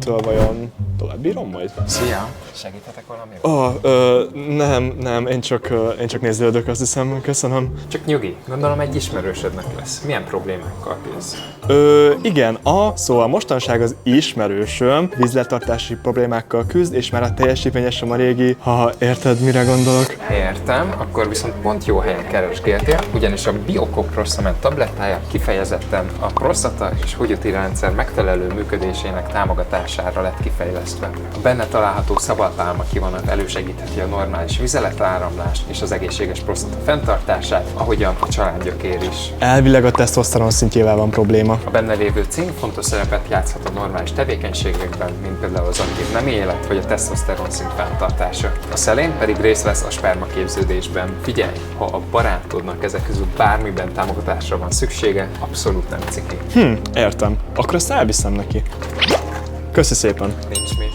ettől vajon tovább bírom majd? Szia! Segíthetek valamivel? Nem, én csak nézőlődök, azt hiszem, köszönöm. Csak nyugi, gondolom egy ismerősödnek lesz. Milyen problémákkal küzd? Igen, szóval mostanság az ismerősöm vízletartási problémákkal küzd, és már a teljesítménye sem a régi, ha érted, mire gondolok. Értem, akkor viszont pont jó helyen keresgéltél, ugyanis a Biocoproxament tablettája kifejezetten a prostata és húgyúti rendszer megfelelő működésének támogatására lett kifejlesztve. A benne található szabadpálma kivonat elősegítheti a normális vizeletáramlást és az egészséges prostata fenntartását, ahogyan a családgyökér is. Elvileg a tesztoszteron szintjével van probléma. A benne lévő cink fontos szerepet játszhat a normális tevékenységekben, mint például az aktív nemi élet vagy a tesztoszteron szint fenntartása. A szelén pedig részt vesz a spermaképződésben. Figyelj, ha a barátodnak ezek közül bármiben támogatásra van szüksége, abszolút nem ciki. Értem. Akkor azt elviszem neki. Köszi szépen. Nincs mit.